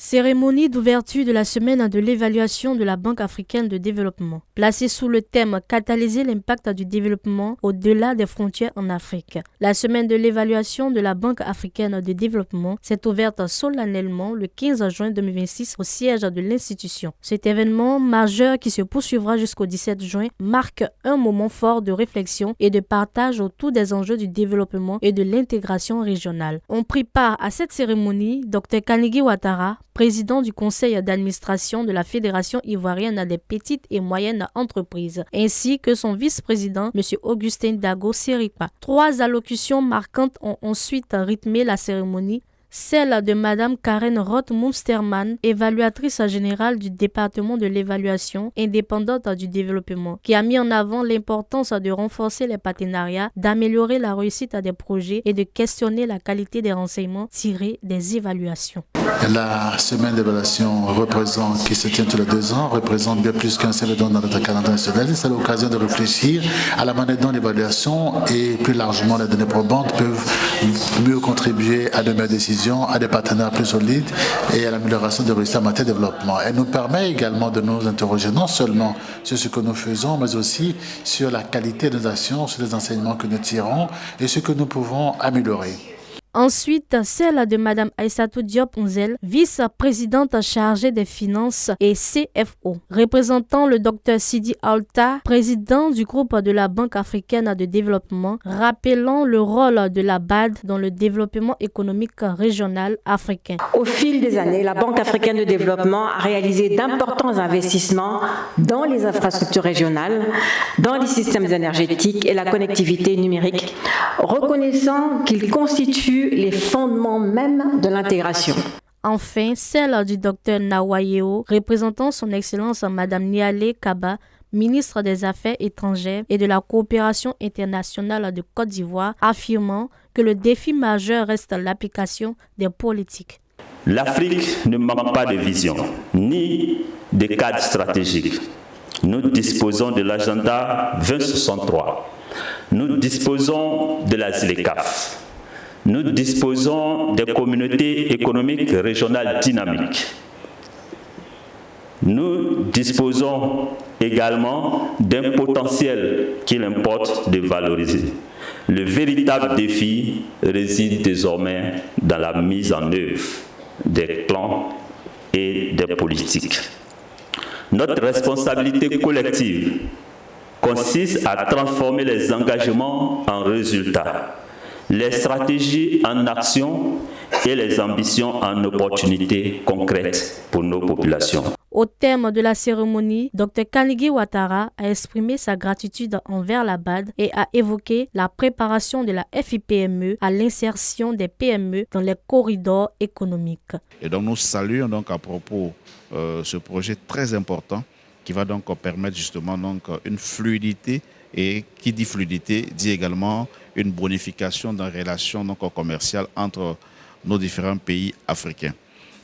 Cérémonie d'ouverture de la semaine de l'évaluation de la Banque africaine de développement. Placée sous le thème « Catalyser l'impact du développement au-delà des frontières en Afrique ». La semaine de l'évaluation de la Banque africaine de développement s'est ouverte solennellement le 15 juin 2026 au siège de l'institution. Cet événement majeur qui se poursuivra jusqu'au 17 juin marque un moment fort de réflexion et de partage autour des enjeux du développement et de l'intégration régionale. On prit part à cette cérémonie Dr Kanigui Ouattara, président du conseil d'administration de la Fédération ivoirienne des petites et moyennes entreprises, ainsi que son vice-président, M. Augustin Dago Siripa. 3 allocutions marquantes ont ensuite rythmé la cérémonie. Celle de Mme Karen Roth-Munsterman, évaluatrice générale du département de l'évaluation indépendante du développement, qui a mis en avant l'importance de renforcer les partenariats, d'améliorer la réussite des projets et de questionner la qualité des renseignements tirés des évaluations. La semaine d'évaluation qui se tient tous les 2 ans représente bien plus qu'un seul don dans notre calendrier national. C'est l'occasion de réfléchir à la manière dont l'évaluation et plus largement les données probantes peuvent mieux contribuer à de meilleures décisions, à des partenaires plus solides et à l'amélioration de réussite en matière de développement. Elle nous permet également de nous interroger non seulement sur ce que nous faisons, mais aussi sur la qualité de nos actions, sur les enseignements que nous tirons et ce que nous pouvons améliorer. Ensuite, celle de Mme Aïssatou Diop-Nzel, vice-présidente chargée des finances et CFO, représentant le Dr Sidi Alta, président du groupe de la Banque africaine de développement, rappelant le rôle de la BAD dans le développement économique régional africain. Au fil des années, la Banque africaine de développement a réalisé d'importants investissements dans les infrastructures régionales, dans les systèmes énergétiques et la connectivité numérique, reconnaissant qu'ils constituent les fondements même de l'intégration. Enfin, celle du Dr Nawayeo, représentant son Excellence Mme Nialé Kaba, ministre des Affaires étrangères et de la coopération internationale de Côte d'Ivoire, affirmant que le défi majeur reste l'application des politiques. L'Afrique ne manque pas de vision, ni de cadre stratégique. Nous disposons de l'agenda 2063. Nous disposons de la ZLECAf. Nous disposons des communautés économiques régionales dynamiques. Nous disposons également d'un potentiel qu'il importe de valoriser. Le véritable défi réside désormais dans la mise en œuvre des plans et des politiques. Notre responsabilité collective consiste à transformer les engagements en résultats, les stratégies en actions et les ambitions en opportunités concrètes pour nos populations. Au terme de la cérémonie, Dr Kanigui Ouattara a exprimé sa gratitude envers la BAD et a évoqué la préparation de la FIPME à l'insertion des PME dans les corridors économiques. Et donc nous saluons donc à propos ce projet très important qui va donc permettre justement donc une fluidité, et qui dit fluidité dit également une bonification dans les relations donc commerciales entre nos différents pays africains.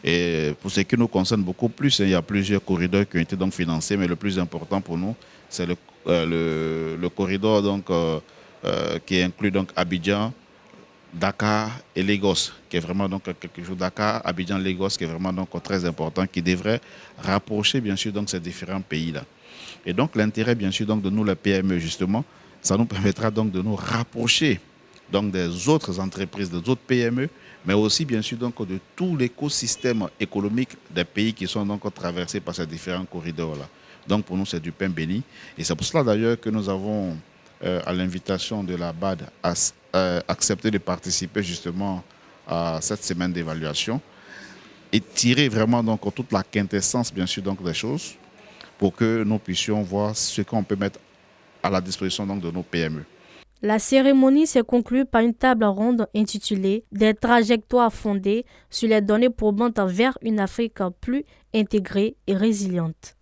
Et pour ce qui nous concerne beaucoup plus, il y a plusieurs corridors qui ont été donc financés, mais le plus important pour nous, c'est le corridor donc, qui inclut donc Abidjan, Dakar et Lagos, qui est vraiment donc quelque chose, Dakar, Abidjan, Lagos, qui est vraiment donc très important, qui devrait rapprocher bien sûr donc ces différents pays-là. Et donc l'intérêt bien sûr donc de nous, les PME justement, ça nous permettra donc de nous rapprocher donc des autres entreprises, des autres PME, mais aussi bien sûr donc de tout l'écosystème économique des pays qui sont donc traversés par ces différents corridors-là. Donc pour nous c'est du pain béni, et c'est pour cela d'ailleurs que nous avons à l'invitation de la BAD accepté de participer justement à cette semaine d'évaluation et tirer vraiment donc toute la quintessence bien sûr donc des choses pour que nous puissions voir ce qu'on peut mettre à la disposition donc de nos PME. La cérémonie s'est conclue par une table ronde intitulée « Des trajectoires fondées sur les données probantes vers une Afrique plus intégrée et résiliente ».